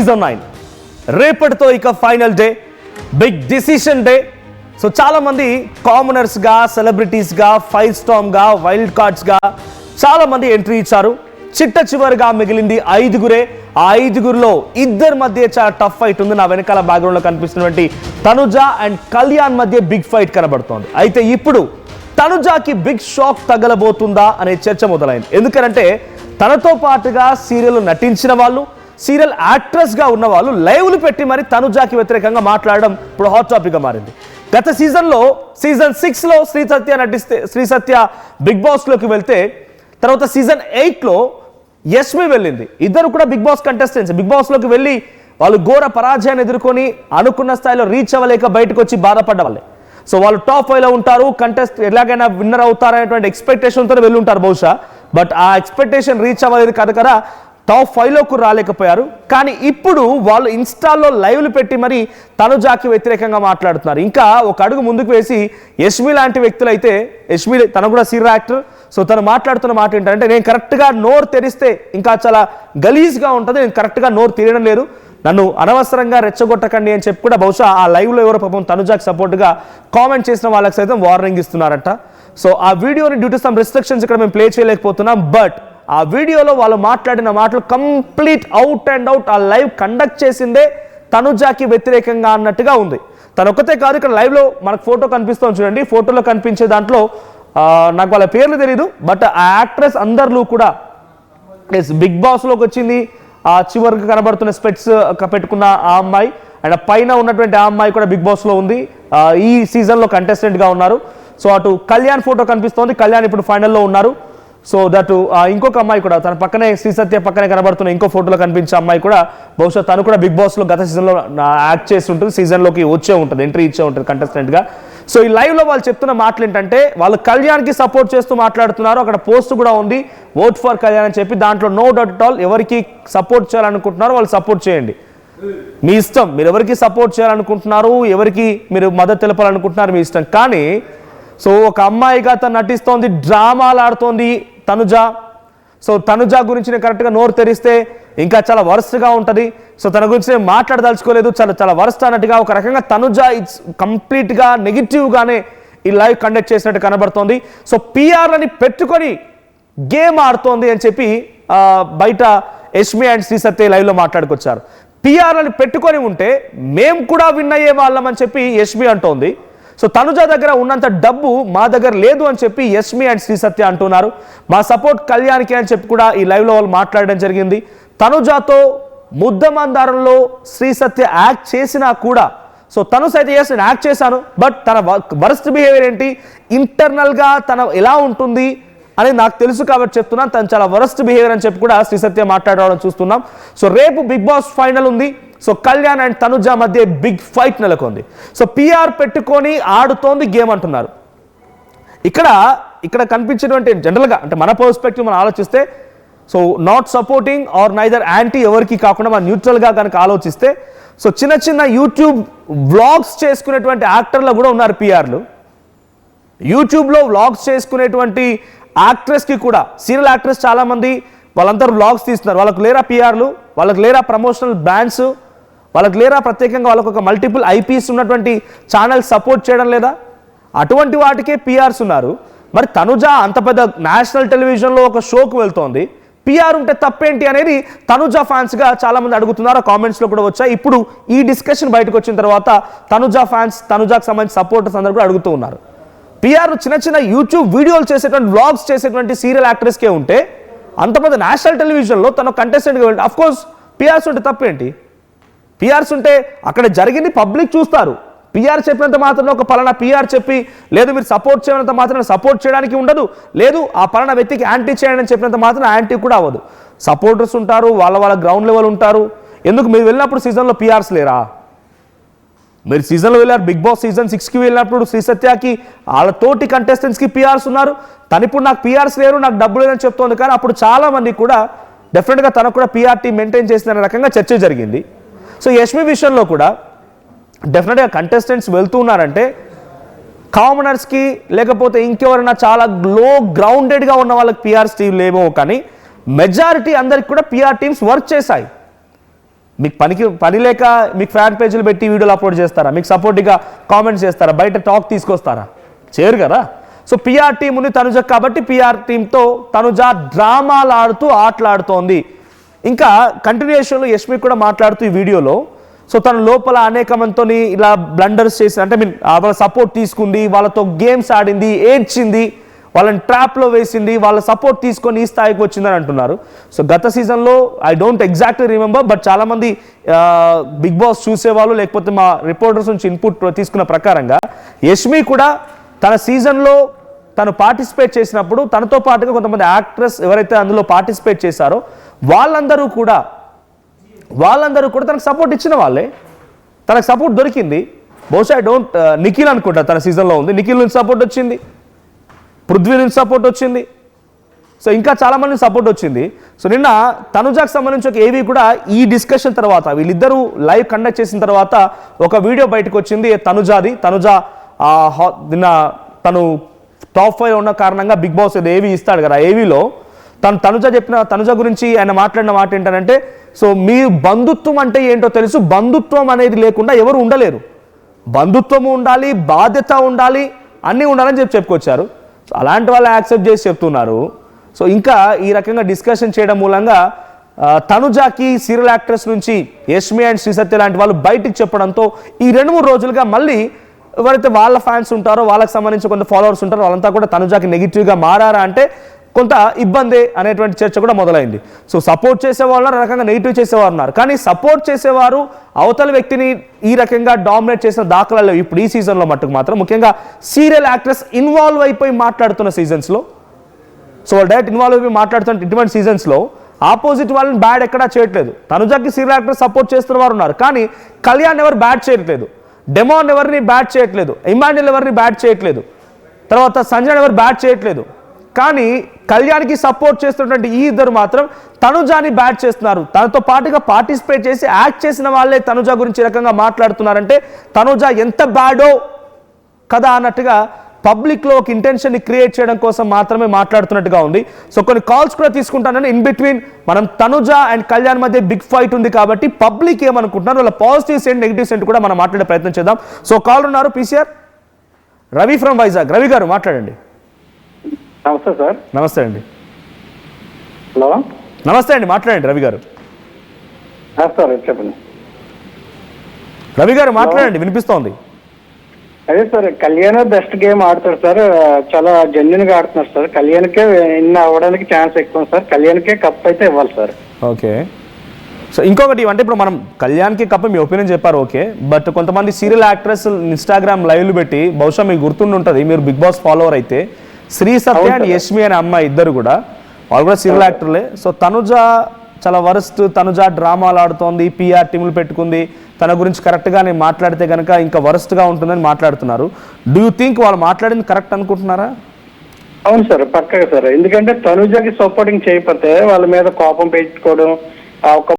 Season 9 రేపటితో ఇక final day, big decision day. So చాలా మంది కామనర్స్ గా, సెలబ్రిటీస్ గా, 5 స్టార్ గా, వైల్డ్ కార్డ్స్ గా చాలా మంది ఎంట్రీ ఇచ్చారు. చిట్ట చివరిగా మిగిలింది 5గురే. ఆ 5గురిలో ఇద్దరి మధ్య చాలా టఫ్ ఫైట్ ఉంది. నా వెనకాల బ్యాక్గ్రౌండ్ లో కనిపిస్తున్నటువంటి తనుజ అండ్ కళ్యాణ్ మధ్య బిగ్ ఫైట్ కనబడుతోంది. అయితే ఇప్పుడు తనుజాకి బిగ్ షాక్ తగలబోతుందా అనే చర్చ మొదలైంది. ఎందుకంటే తనతో పాటుగా సీరియల్ నటించిన వాళ్ళు, సీరియల్ యాక్ట్రెస్ గా ఉన్న వాళ్ళు లైవ్లు పెట్టి మరి తనుజాకి వ్యతిరేకంగా మాట్లాడడం ఇప్పుడు హాట్ టాపిక్ గా మారింది. గత సీజన్లో సీజన్ 6లో శ్రీ సత్య బిగ్ బాస్ లోకి వెళ్తే, తర్వాత సీజన్ 8లో యష్మి వెళ్ళింది. ఇద్దరు కూడా Big Boss contestants. Big Boss లోకి వెళ్ళి వాళ్ళు ఘోర పరాజయాన్ని ఎదుర్కొని అనుకున్న స్థాయిలో రీచ్ అవ్వలేక బయటకు వచ్చి బాధపడ్డ వాళ్ళే. సో వాళ్ళు టాప్ 5లో ఉంటారు, కంటెస్ట్ ఎలాగైనా విన్నర్ అవుతారనేటువంటి ఎక్స్పెక్టేషన్తో వెళ్ళి ఉంటారు బహుశా. బట్ ఆ ఎక్స్పెక్టేషన్ రీచ్ అవ్వలేదు కనుక టాప్ 5లోకి రాలేకపోయారు. కానీ ఇప్పుడు వాళ్ళు ఇన్స్టాల్లో లైవ్లు పెట్టి మరి తనుజాకి వ్యతిరేకంగా మాట్లాడుతున్నారు. ఇంకా ఒక అడుగు ముందుకు వేసి యష్మి లాంటి వ్యక్తులు అయితే, యష్మి తను కూడా సీరియల్ యాక్టర్, సో తను మాట్లాడుతున్న మాట ఏంటంటే, నేను కరెక్ట్గా నోరు తెరిస్తే ఇంకా చాలా గలీజ్గా ఉంటుంది, నేను కరెక్ట్గా నోరు తీయడం లేదు, నన్ను అనవసరంగా రెచ్చగొట్టకండి అని చెప్పి కూడా బహుశా ఆ లైవ్లో ఎవరో పాపం తనుజాకి సపోర్ట్గా కామెంట్ చేసిన వాళ్ళకి సైతం వార్నింగ్ ఇస్తున్నారంట. సో ఆ వీడియోని డ్యూ టు సమ్ రిస్ట్రిక్షన్స్ ఇక్కడ మేము ప్లే చేయలేకపోతున్నాం. బట్ ఆ వీడియోలో వాళ్ళు మాట్లాడిన మాటలు కంప్లీట్ అవుట్ అండ్ అవుట్ ఆ లైవ్ కండక్ట్ చేసిందే తనుజాకి వ్యతిరేకంగా అన్నట్టుగా ఉంది. తను ఒక్కతే కాదు, ఇక్కడ లైవ్లో మనకు ఫోటో కనిపిస్తుంది చూడండి. ఫోటోలో కనిపించే దాంట్లో నాకు వాళ్ళ పేర్లు తెలియదు, బట్ ఆ యాక్ట్రెస్ అందరిలో కూడా బిగ్ బాస్లోకి వచ్చింది. ఆ చివరికి కనబడుతున్న స్పెట్స్ పెట్టుకున్న ఆ అమ్మాయి అండ్ పైన ఉన్నటువంటి ఆ అమ్మాయి కూడా బిగ్ బాస్లో ఉంది, ఈ సీజన్లో కంటెస్టెంట్గా ఉన్నారు. సో అటు కళ్యాణ్ ఫోటో కనిపిస్తోంది, కళ్యాణ్ ఇప్పుడు ఫైనల్లో ఉన్నారు. సో దట్ ఇంకొక అమ్మాయి కూడా తన పక్కనే, శ్రీ సత్య పక్కనే కనబడుతున్న ఇంకో ఫోటోలో కనిపించే అమ్మాయి కూడా బహుశా తను కూడా బిగ్ బాస్లో గత సీజన్లో యాక్ట్ చేసి ఉంటుంది, సీజన్లోకి వచ్చే ఉంటుంది, ఎంట్రీ ఇచ్చే ఉంటుంది కంటెస్టెంట్గా. సో ఈ లైవ్లో వాళ్ళు చెప్తున్న మాటలు ఏంటంటే, వాళ్ళు కళ్యాణ్కి సపోర్ట్ చేస్తూ మాట్లాడుతున్నారు. అక్కడ పోస్ట్ కూడా ఉంది, ఓట్ ఫర్ కళ్యాణ్ అని చెప్పి. దాంట్లో నో డౌట్ అట్ ఆల్, ఎవరికి సపోర్ట్ చేయాలనుకుంటున్నారో వాళ్ళు సపోర్ట్ చేయండి, మీ ఇష్టం. మీరు ఎవరికి సపోర్ట్ చేయాలనుకుంటున్నారు, ఎవరికి మీరు మద్దతు తెలపాలనుకుంటున్నారు, మీ ఇష్టం. కానీ సో ఒక అమ్మాయిగా తను నటిస్తోంది, డ్రామాలు ఆడుతోంది తనుజ. సో తనుజ గురించి నేను కరెక్ట్గా నోరు తెరిస్తే ఇంకా చాలా వరస్ట్గా ఉంటుంది. సో తన గురించి నేను మాట్లాడదలుచుకోలేదు, చాలా వరస్ట్ అన్నట్టుగా ఒక రకంగా తనుజ ఇట్స్ కంప్లీట్గా నెగిటివ్గానే ఈ లైవ్ కండక్ట్ చేసినట్టు కనబడుతోంది. సో పిఆర్లని పెట్టుకొని గేమ్ ఆడుతోంది అని చెప్పి బయట యష్మి అండ్ శ్రీ సత్య లైవ్లో మాట్లాడుకొచ్చారు. పిఆర్లని పెట్టుకొని ఉంటే మేము కూడా విన్ అయ్యే వాళ్ళం అని చెప్పి యష్మి అంటోంది. సో తనుజ దగ్గర ఉన్నంత డబ్బు మా దగ్గర లేదు అని చెప్పి యష్మి అండ్ శ్రీ సత్య అంటున్నారు. మా సపోర్ట్ కళ్యాణ్కి అని చెప్పి కూడా ఈ లైవ్లో వాళ్ళు మాట్లాడడం జరిగింది. తనుజతో ముద్దమందారంలో శ్రీ సత్య యాక్ట్ చేసినా కూడా, సో తను సైతం నేను యాక్ట్ చేశాను, బట్ తన వరస్ట్ బిహేవియర్ ఏంటి, ఇంటర్నల్గా తన ఎలా ఉంటుంది అనేది నాకు తెలుసు కాబట్టి చెప్తున్నాను, తను చాలా వరస్ట్ బిహేవియర్ అని చెప్పి కూడా శ్రీ సత్య మాట్లాడడం చూస్తున్నాం. సో రేపు బిగ్ బాస్ ఫైనల్ ఉంది. సో కళ్యాణ్ అండ్ తనుజ మధ్య బిగ్ ఫైట్ నెలకొంది. సో పిఆర్ పెట్టుకొని ఆడుతోంది గేమ్ అంటున్నారు. ఇక్కడ కనిపించినటువంటి జనరల్గా అంటే మన పర్స్పెక్టివ్ మనం ఆలోచిస్తే, so not supporting or neither anti ఎవరికి కాకుండా మనం న్యూట్రల్గా కనుక ఆలోచిస్తే, సో చిన్న యూట్యూబ్ వ్లాగ్స్ చేసుకునేటువంటి యాక్టర్లు కూడా ఉన్నారు పిఆర్లు. యూట్యూబ్లో వ్లాగ్స్ చేసుకునేటువంటి యాక్ట్రెస్కి కూడా, సీరియల్ యాక్ట్రెస్ చాలామంది వాళ్ళందరూ వ్లాగ్స్ తీస్తున్నారు. వాళ్ళకు లేరా పిఆర్లు, వాళ్ళకి లేరా ప్రమోషనల్ బ్రాండ్స్, వాళ్ళకి లేరా ప్రత్యేకంగా వాళ్ళకు ఒక మల్టిపుల్ ఐపీస్ ఉన్నటువంటి ఛానల్ సపోర్ట్ చేయడం లేదా? అటువంటి వాటికే పిఆర్స్ ఉన్నారు. మరి తనుజ అంత పెద్ద నేషనల్ టెలివిజన్లో ఒక షోకు వెళ్తోంది, పిఆర్ ఉంటే తప్పేంటి అనేది తనుజ ఫ్యాన్స్గా చాలామంది అడుగుతున్నారు. కామెంట్స్లో కూడా వచ్చాయి. ఇప్పుడు ఈ డిస్కషన్ బయటకు వచ్చిన తర్వాత తనుజ ఫ్యాన్స్, తనుజాకు సంబంధించిన సపోర్టర్స్ అందరూ కూడా అడుగుతూ ఉన్నారు, పిఆర్ చిన్న యూట్యూబ్ వీడియోలు చేసేటువంటి వ్లాగ్స్ చేసేటువంటి సీరియల్ యాక్టర్స్కే ఉంటే, అంత పెద్ద నేషనల్ టెలివిజన్లో తను కంటెస్టెంట్గా వెళ్తే అఫ్కోర్స్ పిఆర్స్ ఉంటే తప్పేంటి? పిఆర్స్ ఉంటే అక్కడ జరిగింది పబ్లిక్ చూస్తారు. పిఆర్ చెప్పినంత మాత్రం ఒక పలానా పిఆర్ చెప్పి, లేదు మీరు సపోర్ట్ చేయనంత మాత్రం సపోర్ట్ చేయడానికి ఉండదు, లేదు ఆ పలానా వ్యక్తికి యాంటీ చేయండి అని చెప్పినంత మాత్రం యాంటీ కూడా అవ్వదు. సపోర్టర్స్ ఉంటారు, వాళ్ళ గ్రౌండ్ లెవెల్ ఉంటారు. ఎందుకు మీరు వెళ్ళినప్పుడు సీజన్లో పిఆర్స్ లేరా? మీరు సీజన్లో వెళ్ళారు, బిగ్ బాస్ సీజన్ 6కి వెళ్ళినప్పుడు శ్రీ సత్యకి వాళ్ళ తోటి కంటెస్టెంట్స్కి పిఆర్స్ ఉన్నారు. తను ఇప్పుడు నాకు పిఆర్స్ లేరు, నాకు డబ్బు లేదని చెప్తోంది. కానీ అప్పుడు చాలామంది కూడా డెఫినెట్గా తనకు కూడా పిఆర్టీ మెయింటైన్ చేసిన రకంగా చర్చ జరిగింది. సో యష్మి విషయంలో కూడా డెఫినెట్గా కంటెస్టెంట్స్ వెళ్తూ ఉన్నారంటే కామనర్స్కి లేకపోతే ఇంకెవరైనా చాలా గ్రౌండెడ్గా ఉన్న వాళ్ళకి పిఆర్స్ టీం లేమో, కానీ మెజారిటీ అందరికి కూడా పిఆర్ టీమ్స్ వర్క్ చేశాయి. మీకు పని లేక మీకు ఫ్యాన్ పేజీలు పెట్టి వీడియోలు అప్లోడ్ చేస్తారా? మీకు సపోర్టివ్గా కామెంట్స్ చేస్తారా? బయట టాక్ తీసుకొస్తారా? చేయరు కదా. సో పిఆర్ టీం ఉంది తనుజ కాబట్టి పిఆర్ టీంతో తనుజ డ్రామాలు ఆడుతూ ఆటలాడుతోంది. ఇంకా కంటిన్యూషన్లో యష్మి కూడా మాట్లాడుతూ ఈ వీడియోలో సో తన లోపల అనేక మందితో ఇలా బ్లండర్స్ చేసి అంటే వాళ్ళ సపోర్ట్ తీసుకుంది, వాళ్ళతో గేమ్స్ ఆడింది, ఏడ్చింది, వాళ్ళని ట్రాప్లో వేసింది, వాళ్ళ సపోర్ట్ తీసుకొని ఈ స్థాయికి వచ్చిందని అంటున్నారు. సో గత సీజన్లో I don't exactly remember, but చాలామంది బిగ్ బాస్ చూసేవాళ్ళు లేకపోతే మా రిపోర్టర్స్ నుంచి ఇన్పుట్ తీసుకున్న ప్రకారంగా యష్మి కూడా తన సీజన్లో తను పార్టిసిపేట్ చేసినప్పుడు తనతో పాటుగా కొంతమంది యాక్ట్రెస్ ఎవరైతే అందులో పార్టిసిపేట్ చేశారో వాళ్ళందరూ కూడా తనకు సపోర్ట్ ఇచ్చిన వాళ్ళే. తనకు సపోర్ట్ దొరికింది. బహుశా నిఖిల్ అనుకుంటా తన సీజన్లో ఉంది, నిఖిల్ నుంచి సపోర్ట్ వచ్చింది, పృథ్వీ నుంచి సపోర్ట్ వచ్చింది, సో ఇంకా చాలామంది సపోర్ట్ వచ్చింది. సో నిన్న తనుజాకు సంబంధించి ఒక ఏవి కూడా ఈ డిస్కషన్ తర్వాత వీళ్ళిద్దరూ లైవ్ కండక్ట్ చేసిన తర్వాత ఒక వీడియో బయటకు వచ్చింది తనుజ నిన్న తను టాప్ 5 ఉన్న కారణంగా బిగ్ బాస్ ఏవి ఇస్తాడు కదా, ఏవీలో తనుజ గురించి ఆయన మాట్లాడిన మాట ఏంటంటే సో మీ బంధుత్వం అంటే ఏంటో తెలుసు, బంధుత్వం అనేది లేకుండా ఎవరు ఉండలేరు, బంధుత్వము ఉండాలి, బాధ్యత ఉండాలి, అన్నీ ఉండాలని చెప్పుకొచ్చారు. సో అలాంటి వాళ్ళు యాక్సెప్ట్ చేసి చెప్తున్నారు. సో ఇంకా ఈ రకంగా డిస్కషన్ చేయడం మూలంగా తనుజాకి సీరియల్ యాక్ట్రెస్ నుంచి యష్మి అండ్ శ్రీసత్య లాంటి వాళ్ళు బయటికి చెప్పడంతో ఈ 2-3 రోజులుగా మళ్ళీ ఎవరైతే వాళ్ళ ఫ్యాన్స్ ఉంటారో వాళ్ళకి సంబంధించి కొంత ఫాలోవర్స్ ఉంటారో వాళ్ళంతా కూడా తనుజాకి నెగిటివ్గా మారారా అంటే కొంత ఇబ్బంది అనేటువంటి చర్చ కూడా మొదలైంది. సో సపోర్ట్ చేసేవాళ్ళు రకంగా నెగిటివ్ చేసేవారు ఉన్నారు, కానీ సపోర్ట్ చేసేవారు అవతల వ్యక్తిని ఈ రకంగా డామినేట్ చేసిన దాఖలాలు ఇప్పుడు ఈ సీజన్లో మట్టుకు మాత్రం ముఖ్యంగా సీరియల్ యాక్ట్రెస్ ఇన్వాల్వ్ అయిపోయి మాట్లాడుతున్న సీజన్స్లో, సో వాళ్ళు డైరెక్ట్ ఇన్వాల్వ్ అయిపోయి మాట్లాడుతున్న ఇటువంటి సీజన్స్లో ఆపోజిట్ వాళ్ళని బ్యాడ్ ఎక్కడా చేయట్లేదు. తనుజాకి సీరియల్ యాక్ట్రెస్ సపోర్ట్ చేస్తున్న వారు ఉన్నారు, కానీ కళ్యాణ్ ఎవరు బ్యాడ్ చేయట్లేదు, డెమాన్ ఎవరిని బ్యాట్ చేయట్లేదు, ఇమాన్యుల్ ఎవరిని బ్యాట్ చేయట్లేదు, తర్వాత సంజయ్ ఎవరు బ్యాట్ చేయట్లేదు, కానీ కళ్యాణ్కి సపోర్ట్ చేస్తున్నటువంటి ఈ ఇద్దరు మాత్రం తనుజాని బ్యాట్ చేస్తున్నారు. తనతో పాటుగా పార్టిసిపేట్ చేసి యాక్ట్ చేసిన వాళ్ళే తనుజ గురించి రకంగా మాట్లాడుతున్నారంటే తనుజ ఎంత బ్యాడో కదా అన్నట్టుగా పబ్లిక్లో ఒక ఇంటెన్షన్ని క్రియేట్ చేయడం కోసం మాత్రమే మాట్లాడుతున్నట్టుగా ఉంది. సో కొన్ని కాల్స్ కూడా తీసుకుంటానని ఇన్ బిట్వీన్ మనం తనుజ అండ్ కళ్యాణ్ మధ్య బిగ్ ఫైట్ ఉంది కాబట్టి పబ్లిక్ ఏమనుకుంటున్నారు, వాళ్ళ పాజిటివ్ సెంట్ నెగిటివ్ సెంట్ కూడా మనం మాట్లాడే ప్రయత్నం చేద్దాం. సో కాల్ ఉన్నారు పీసీఆర్ రవి ఫ్రమ్ వైజాగ్. రవి గారు మాట్లాడండి. నమస్తే సార్. నమస్తే అండి. హలో నమస్తే అండి, మాట్లాడండి రవి గారు. సార్ చెప్పండి. రవి గారు మాట్లాడండి, వినిపిస్తోంది. అదే సార్, కళ్యాణ్ బెస్ట్ గేమ్ ఆడతాడు సార్, చాలా జెన్యున్ గా ఆడుతున్నారు సార్. కళ్యాణ్కే విన్ అవ్వడానికి ఛాన్స్ ఎక్కువ సార్, కళ్యాణ్కే కప్ అయితే ఇవ్వాలి సార్. ఓకే. సో ఇంకొకటి అంటే ఇప్పుడు మనం కళ్యాణ్కి కప్ మీ ఒపీనియన్ చెప్పారు, ఓకే, బట్ కొంతమంది సీరియల్ యాక్ట్రెస్ ఇన్స్టాగ్రామ్ లైవ్లు పెట్టి బహుశా మీకు గుర్తుండి ఉంటుంది మీరు బిగ్ బాస్ ఫాలోవర్ అయితే శ్రీ సత్య అండ్ యష్మి అనే అమ్మాయి ఇద్దరు కూడా వాళ్ళు కూడా సీరియల్ యాక్టర్లే. సో తనుజ చాలా వరస్ట్, తనుజ డ్రామాలు ఆడుతోంది, పిఆర్ టీములు పెట్టుకుంది, తన గురించి కరెక్ట్గా నేను మాట్లాడితే కనుక ఇంకా వరస్ట్గా ఉంటుందని మాట్లాడుతున్నారు. డూ యూ థింక్ వాళ్ళు మాట్లాడింది కరెక్ట్ అనుకుంటున్నారా? అవును సార్, పక్కగా సార్. ఎందుకంటే తనుజకి సపోర్టింగ్ చేయకపోతే వాళ్ళ మీద కోపం పెట్టుకోవడం, ఒక